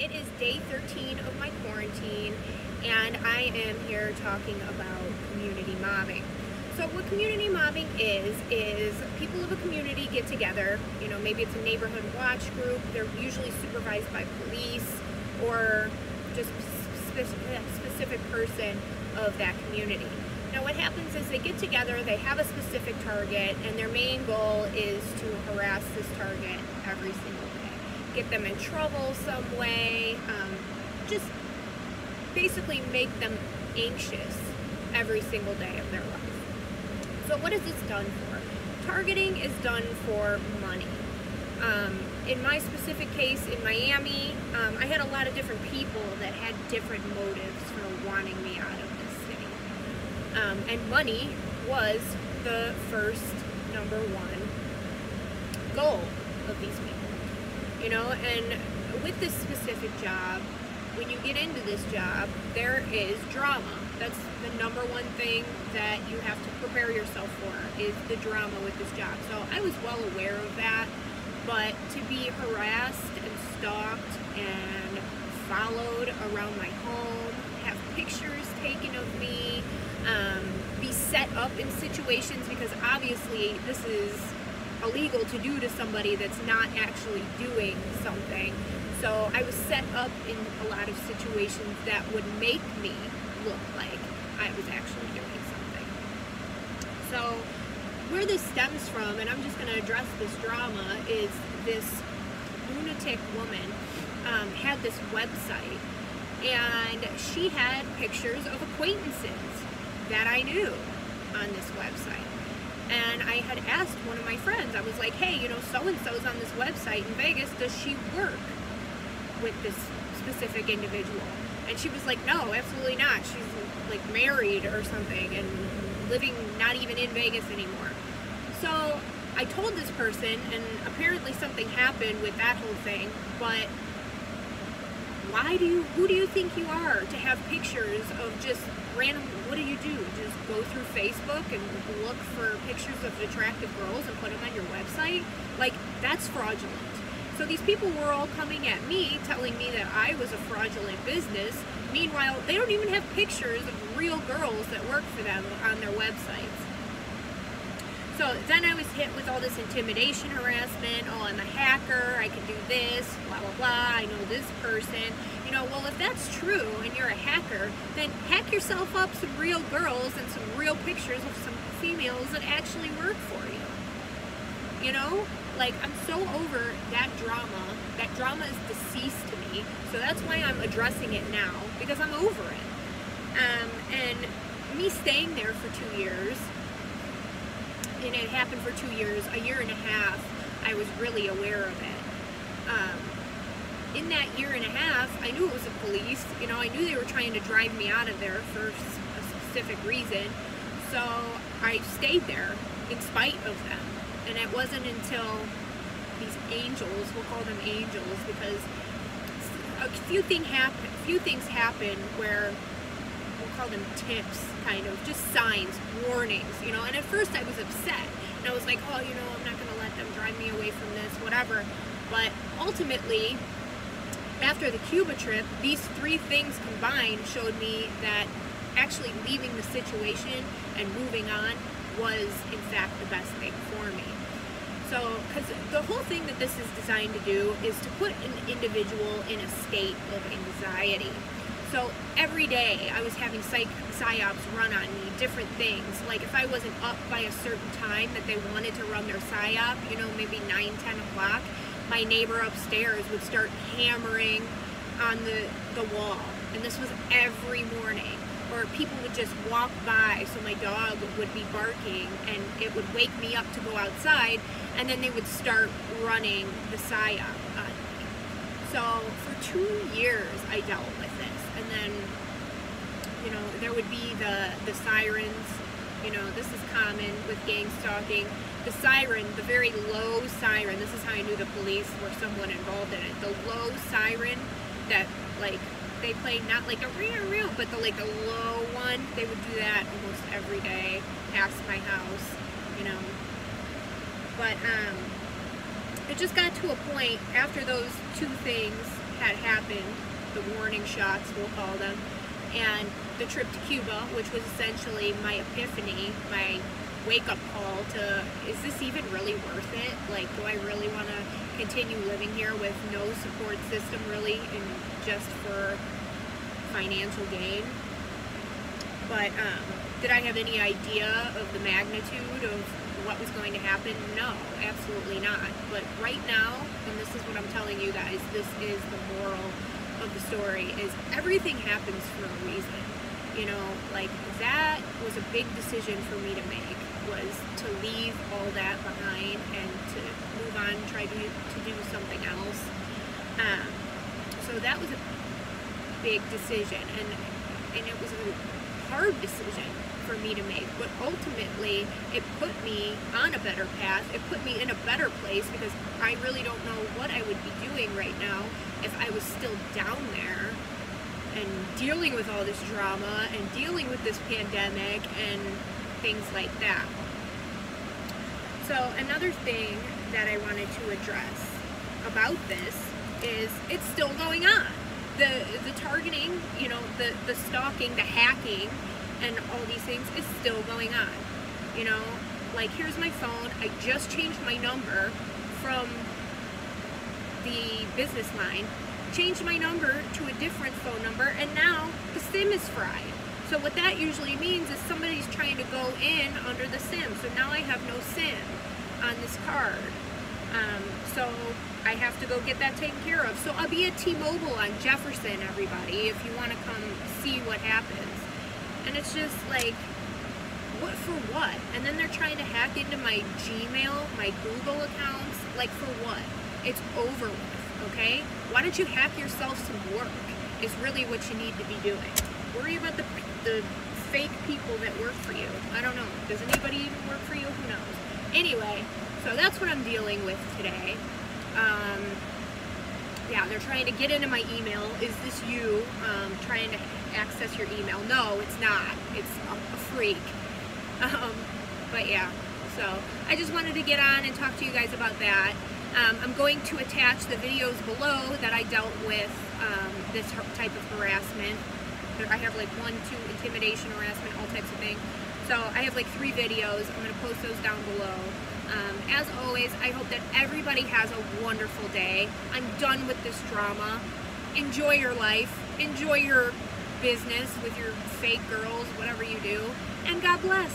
It is day 13 of my quarantine, and I am here talking about community mobbing. So what community mobbing is people of a community get together, maybe it's a neighborhood watch group, they're usually supervised by police or just specific person of that community. Now what happens is they get together, they have a specific target, and their main goal is to harass this target every single day. Get them in trouble some way, just basically make them anxious every single day of their life. So what is this done for? Targeting is done for money. In my specific case in Miami, I had a lot of different people that had different motives for wanting me out of this city. And money was the first number one goal of these people. And with this specific job, when you get into this job, there is drama. That's the number one thing that you have to prepare yourself for, is the drama with this job. So I was well aware of that, but to be harassed and stalked and followed around my home, have pictures taken of me, be set up in situations, because obviously this is illegal to do to somebody that's not actually doing something. So I was set up in a lot of situations that would make me look like I was actually doing something. So where this stems from, and I'm just going to address this drama, is this lunatic woman had this website, and she had pictures of acquaintances that I knew on this website. And I had asked one of my friends, I was like, hey, so-and-so's on this website in Vegas, does she work with this specific individual? And she was like, no, absolutely not. She's like married or something and living not even in Vegas anymore. So I told this person, and apparently something happened with that whole thing, but who do you think you are to have pictures of just random, what do? Just go through Facebook and look for pictures of attractive girls and put them on your website? Like, that's fraudulent. So these people were all coming at me, telling me that I was a fraudulent business. Meanwhile, they don't even have pictures of real girls that work for them on their websites. So then I was hit with all this intimidation harassment. Oh, I'm a hacker, I can do this, blah, blah, blah, I know this person. Well, if that's true and you're a hacker, then hack yourself up some real girls and some real pictures of some females that actually work for you. Like, I'm so over that drama. That drama is deceased to me. So that's why I'm addressing it now, because I'm over it. And me staying there for 2 years, and it happened for 2 years, a year and a half, I was really aware of it. In that year and a half, I knew it was the police. I knew they were trying to drive me out of there for a specific reason. So I stayed there in spite of them. And it wasn't until these angels, we'll call them angels, because a few things happen where we'll call them tips, kind of, just signs, warnings, And at first I was upset. And I was like, oh, I'm not going to let them drive me away from this, whatever. But ultimately, after the Cuba trip, these three things combined showed me that actually leaving the situation and moving on was, in fact, the best thing for me. So, because the whole thing that this is designed to do is to put an individual in a state of anxiety. So every day I was having psyops run on me, different things. Like if I wasn't up by a certain time that they wanted to run their psyop, maybe 9, 10 o'clock, my neighbor upstairs would start hammering on the wall. And this was every morning. Or people would just walk by, so my dog would be barking, and it would wake me up to go outside, and then they would start running the psyop on me. So for 2 years I dealt with this, and then, there would be the sirens. This is common with gang stalking. The siren, the very low siren, this is how I knew the police were someone involved in it. The low siren that, like, they play not like a real, but the low one. They would do that almost every day past my house, But it just got to a point after those two things had happened, the warning shots, we'll call them, and the trip to Cuba, which was essentially my epiphany, my wake-up call to, is this even really worth it? Like, do I really want to continue living here with no support system, really, and just for financial gain? But did I have any idea of the magnitude of what was going to happen? No, absolutely not. But right now, and this is what I'm telling you guys, this is the moral of the story, is everything happens for a reason. You know, like, that was a big decision for me to make, was to leave all that behind and to move on, try to do something else. So that was a big decision, and it was a hard decision for me to make, but ultimately it put me on a better path. It put me in a better place, because I really don't know what I would be doing right now if I was still down there and dealing with all this drama and dealing with this pandemic and things like that. So another thing that I wanted to address about this is it's still going on. The targeting, you know, the stalking, the hacking, and all these things is still going on. You know, like, here's my phone. I just changed my number from the business line, changed my number to a different phone number, and now the SIM is fried. So what that usually means is somebody's trying to go in under the SIM. So now I have no SIM on this card. So I have to go get that taken care of. So I'll be at T-Mobile on Jefferson, everybody, if you want to come see what happens. And it's just like, what for what? And then they're trying to hack into my Gmail, my Google accounts. Like, for what? It's over with, okay? Why don't you hack yourself some work is really what you need to be doing. Worry about the fake people that work for you. I don't know. Does anybody even work for you? Who knows? Anyway, so that's what I'm dealing with today. Yeah, they're trying to get into my email. Is this you trying to access your email? No, it's not. It's a freak. But yeah, so I just wanted to get on and talk to you guys about that. I'm going to attach the videos below that I dealt with this type of harassment. I have like 1, 2, intimidation, harassment, all types of things. So I have like 3 videos. I'm going to post those down below. As always, I hope that everybody has a wonderful day. I'm done with this drama. Enjoy your life. Enjoy your business with your fake girls, whatever you do. And God bless.